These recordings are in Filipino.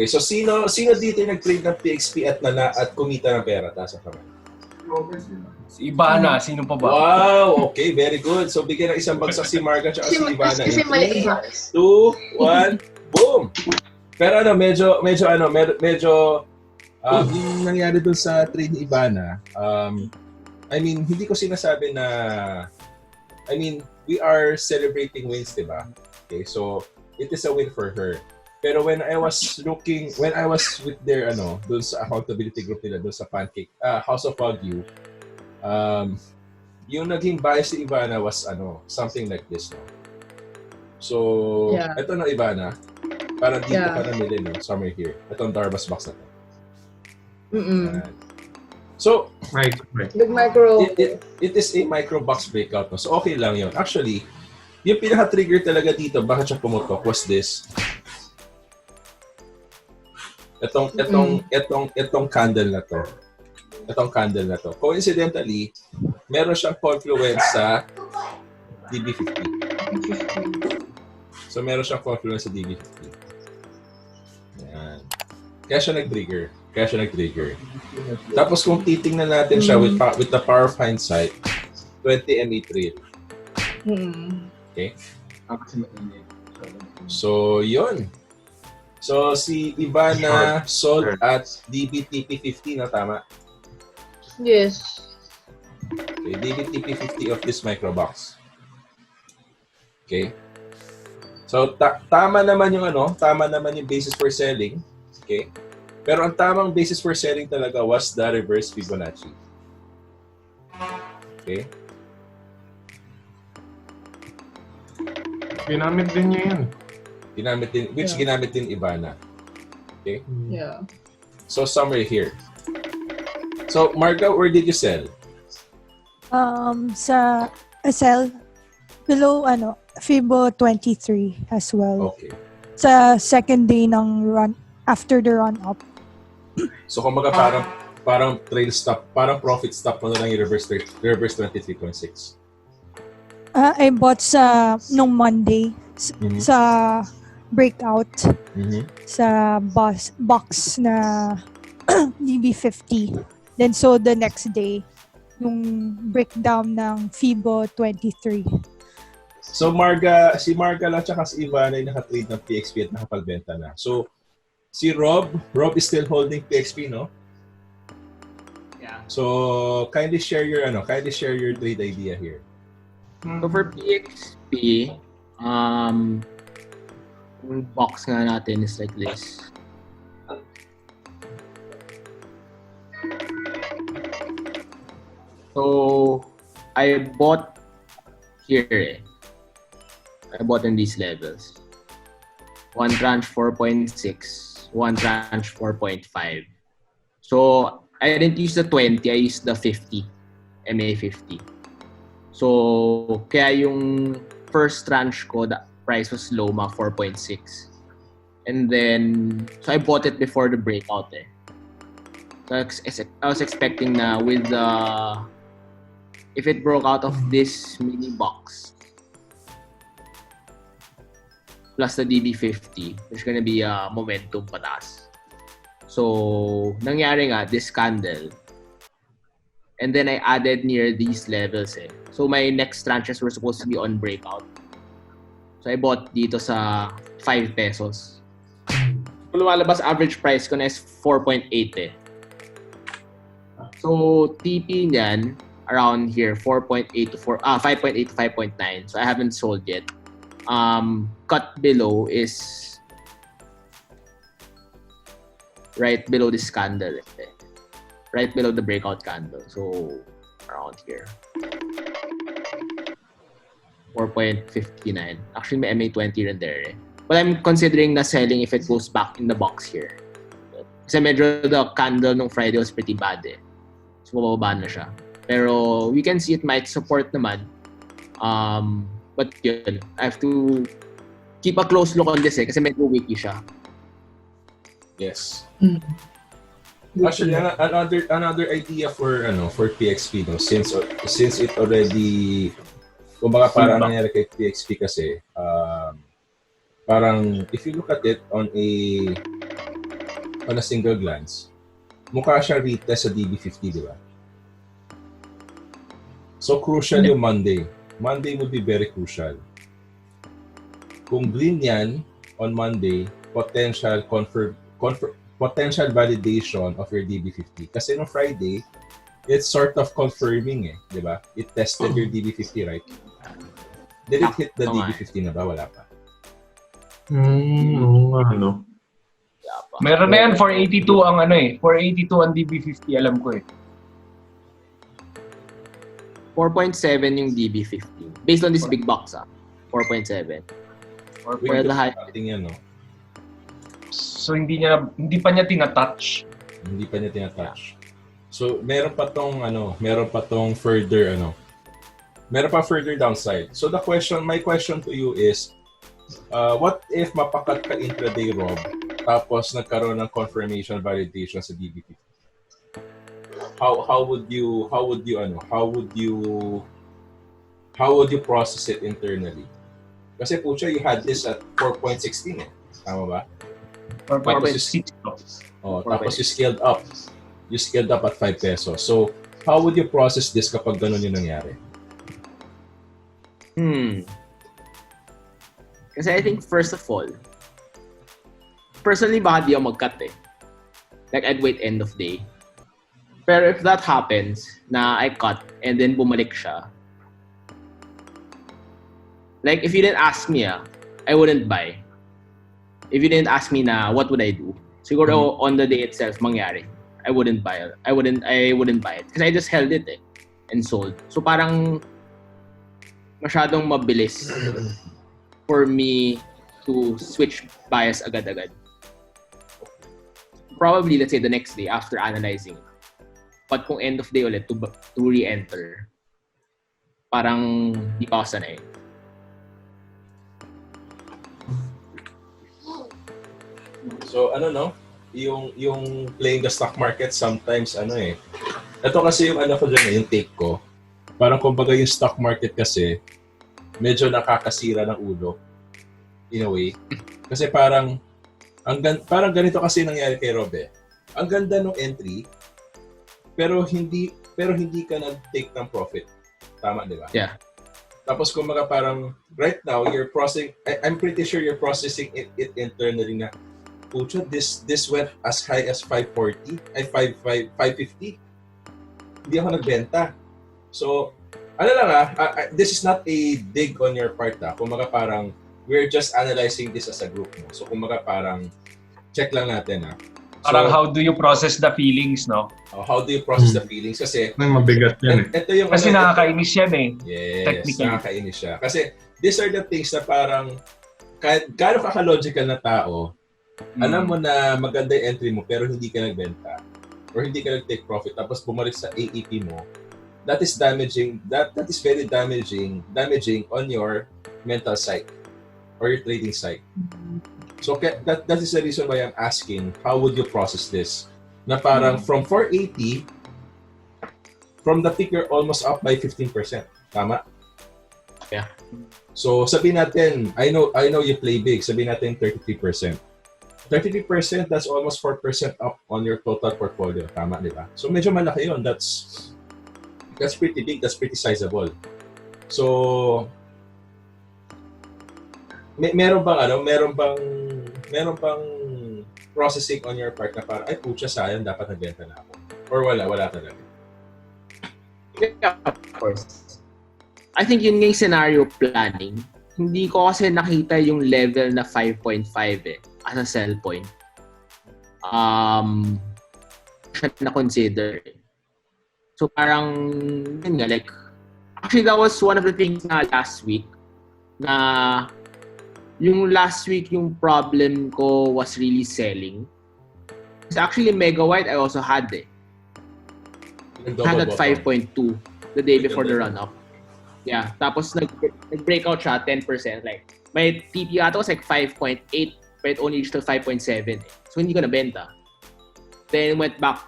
Okay, so sino dito yung nag-trade ng PXP at kumita ng pera? Taas ang kamay. Si Ivana, sino pa ba? Wow, okay, very good. So bigyan ng isang bagsak si Marga at si Ivana. Kasi mali 3, 2, 1, boom! Pero medyo yung nangyari dun sa trade ni Ivana, I mean, hindi ko sinasabi na, I mean, we are celebrating wins, diba? Okay, so it is a win for her. Pero when I was with their, dun sa accountability group nila, dun sa Pancake, House of Wagyu, yung naging bias ni Ivana was, something like this, no? So, ito na Ivana, para dito ka namili, no? Somewhere here. Ito ang Darvas box na to. So, it is a micro box breakout, no? So, okay lang yun. Actually, yung pinaka-trigger talaga dito, bakit siya pumutok, was this. Itong candle na to. Itong candle na to. Coincidentally, meron siyang confluence sa DB50. So, meron siyang confluence sa DB50. Ayan. Kaya siya nag-trigger. Tapos kung titingnan natin siya with the power of hindsight, 20 MA trade. Okay? So, yun. So, si Ivana sold at DBTP50, na tama? Yes. Okay, DBTP50 of this microbox. Okay? So, tama naman yung basis for selling. Okay? Pero ang tamang basis for selling talaga was the reverse Fibonacci. Okay? Ginamit din niya yan. Ginamit din Ivana. Okay? Yeah. So, somewhere here. So, Marga, where did you sell? Sa sell below Fibo 23 as well. Okay. Sa second day ng run, after the run up. So, kumbaga parang trail stop, parang profit stop mo na lang yung reverse 23.6. I bought nung Monday sa breakout sa box na DB50. Then so the next day, yung breakdown ng Fibo 23. So si Marga lang tsaka si Ivana ay naka-trade ng PXP at nakapalbenta na. So si Rob is still holding PXP, no? Yeah. So kindly share your trade idea here. So for PXP, yung box nga natin is like this. So I bought here. I bought in these levels. One tranche 4.6, one tranche 4.5. So I didn't use the 20, I used the 50, MA50. So kaya yung first tranche ko, the price was low, mga 4.6. And then, so I bought it before the breakout eh. So I was expecting na with the, if it broke out of this mini box, plus the DB50, there's gonna be a momentum pataas. So, nangyari nga, this candle. And then I added near these levels eh. So my next tranches were supposed to be on breakout. So I bought dito sa 5 pesos. Kung lumalabas, average price ko na is 4.8 eh. So TP niyan, around here, 5.8 to 5.9. So I haven't sold yet. Cut below is right below this candle. Right below the breakout candle. So around here. 4.59. Actually, may MA20 rin there eh. But I'm considering na selling if it goes back in the box here. Kasi medyo the candle nung Friday was pretty bad eh. So, mababa na siya. Pero we can see it might support naman. But yun, I have to keep a close look on this eh. Kasi medyo wiki siya. Yes. Actually, another idea for PXP, no, since it already, kumbaga parang nangyari kay PXP kasi, parang if you look at it on a on a single glance, mukha siya retest sa DB50, di ba? So, crucial yung Monday. Monday would be very crucial. Kung green yan on Monday, potential validation of your DB50. Kasi no Friday, it's sort of confirming di ba? It tested your DB50, right? Did it hit the DB50 na ba? Wala pa. Oo nga, no? Meron na yan, 482 ang 482 ang DB50, alam ko 4.7 yung DB50. Based on this big box, 4.7. Where the high? Yan, no? So hindi pa niya tinatouch. Hindi pa niya tinatouch. So meron pa tong further meron pa further downside. So my question to you is, what if mapakat ka intraday Rob, tapos nagkaroon ng confirmation validation sa DB50? How would you process it internally? Kasi pucha, you had this at 4.16 Tama ba? 4.6. Tapos you scaled up. You scaled up at 5 pesos. So, how would you process this kapag ganun yung nangyari? Kasi I think first of all, personally baka di ako mag-cut Like I'd wait end of day. Pero if that happens, na I cut and then bumalik siya, like if you didn't ask me, I wouldn't buy. If you didn't ask me na, what would I do? Siguro on the day itself, mangyari. I wouldn't buy it. I wouldn't buy it. Because I just held it and sold. So parang masyadong mabilis for me to switch bias agad-agad. Probably, let's say, the next day after analyzing. But kung end of day ulit to re-enter, parang di pa ako sanay. So, yung playing the stock market sometimes, ito kasi yung ko dyan, yung take ko. Parang kumbaga yung stock market kasi, medyo nakakasira ng ulo. In a way. Kasi parang ganito kasi nangyari kay Rob Ang ganda ng entry, pero hindi ka nag-take ng profit. Tama, di ba? Yeah. Tapos kumbaga parang, right now, I'm pretty sure you're processing it internally na, pucha, this went as high as 540, 550. Hindi ako nagbenta. So, this is not a dig on your part. Kumbaga parang, we're just analyzing this as a group. No? So, kumbaga parang, check lang natin. Parang how do you process the feelings, no? How do you process the feelings? Kasi, May mabigat yan ito yung, kasi nakakainis yan Yes, technically. nakakainis siya. Kasi, these are the things na parang, gano'n ka-logical na tao, alam mo na maganda yung entry mo pero hindi ka nagbenta or hindi ka nag-take profit tapos bumalik sa AEP mo, that is damaging. That is very damaging on your mental psyche or your trading psyche. So that is the reason why I'm asking, how would you process this? Na parang from 480, from the peak you're almost up by 15%. Tama? Yeah. So sabihin natin, I know you play big. Sabihin natin 33%. 33%, that's almost 4% up on your total portfolio. Tama, di ba? So medyo malaki yun. That's pretty big. That's pretty sizable. So, meron bang processing on your part na parang, ay pucha, sayang, dapat nagbenta na ako. Or wala talaga. Yeah, of course. I think yun yung scenario planning. Hindi ko kasi nakita yung level na 5.5 as a sell point. Siya na-consider. So parang, yun nga, like, actually that was one of the things na last week na yung last week yung problem ko was really selling. Kasi actually Mega White I also had had at 5.2 the day before the run-up. Yeah, tapos nag-breakout siya 10%. Like, my TP ata was like 5.8 but it only reached to 5.7. So hindi ko nabenta. Then went back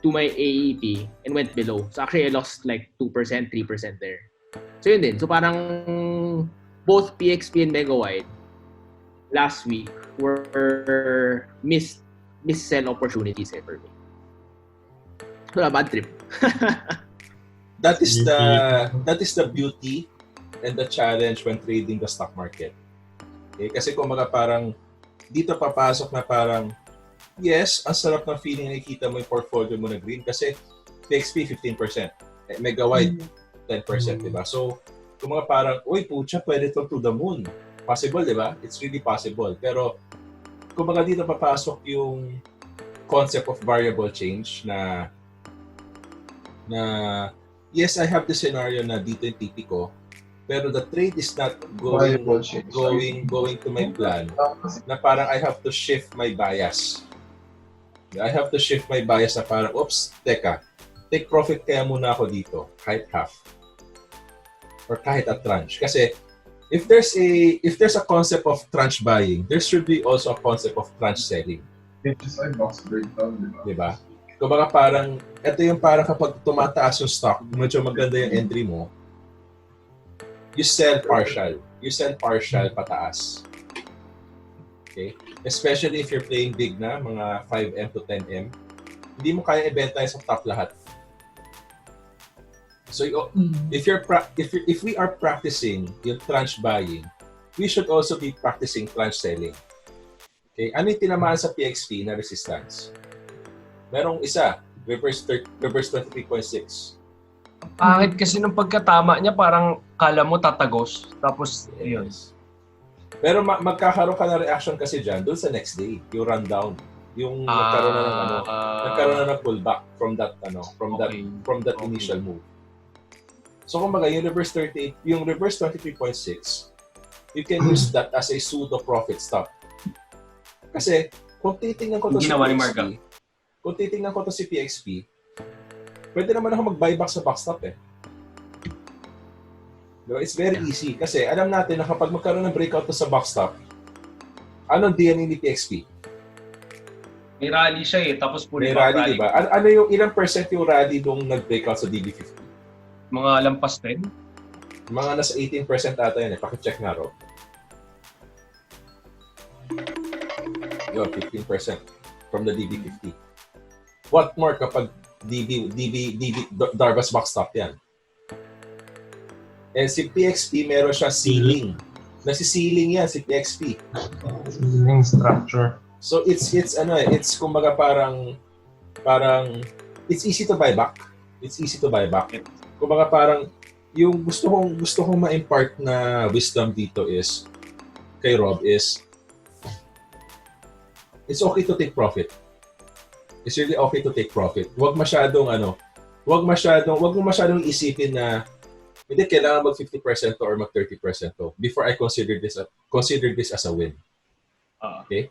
to my AEP and went below. So actually I lost like 2%, 3% there. So yun din. So parang both PXP and Mega White last week were missed miss-sell opportunities for me. Wala, bad trip. That is the beauty and the challenge when trading the stock market. Okay? Kasi kung parang dito papasok na parang yes, ang sarap ng feeling na nakikita mo yung portfolio mo na green kasi PXP 15%, mega wide 10%, di ba? So, kung parang, uy, pucha, pwede to to the moon. Possible, di ba? It's really possible. Pero, kung dito papasok yung concept of variable change na yes, I have the scenario na dito yung TP ko, pero the trade is not going to my plan na parang I have to shift my bias. I have to shift my bias na parang, oops, teka, take profit kaya muna ako dito, kahit half. Or kahit a tranche. Kasi, if there's a concept of tranche buying, there should be also a concept of tranche selling. Just like box breakdown, di ba? Diba? Kumbaga parang, ito yung parang kapag tumataas yung stock, medyo maganda yung entry mo, you sell partial. You sell partial pataas. Okay? Especially if you're playing big na, mga 5M to 10M, hindi mo kaya ibenta sa top lahat. So if we are practicing yung tranche buying, we should also be practicing tranche selling. Okay? Ano yung tinamaan sa PXP na resistance? Merong isa, reverse 23.6. Pangit kasi nung pagkatama niya, parang kala mo tatagos. Tapos, ayun. Pero magkakaroon ka na reaction kasi dyan doon sa next day, yung rundown. Yung nagkaroon na ng nagkaroon na ng pullback from that initial move. So kumbaga yung reverse 23.6, you can use that as a pseudo profit stop. Kasi kung titingnan ko to si PXP, pwede naman ako mag-buyback sa backstop eh. Diba? It's very easy kasi alam natin na kapag magkaroon ng breakout to sa backstop, anong DNA ni PXP? May rally siya eh, tapos puro may rally, diba? Ano yung ilang percent yung rally nung nag-breakout sa DB50? Mga lampas 10? Mga nasa 18% ata yun eh. Pakicheck nga Rob. Yun, 15% from the DB50. What more kapag DB Darvas backstop yan? And si PXP meron siya ceiling. Nasi-ceiling yan si PXP. Ceiling structure. So it's kumbaga parang it's easy to buy back. It's easy to buy back. Kumbaga parang yung gusto kong ma-impart na wisdom dito is kay Rob is it's okay to take profit. It's really okay to take profit. Huwag mo masyadong isipin na hindi kailangan mag 50% or mag 30% to before I consider this as a win. Okay?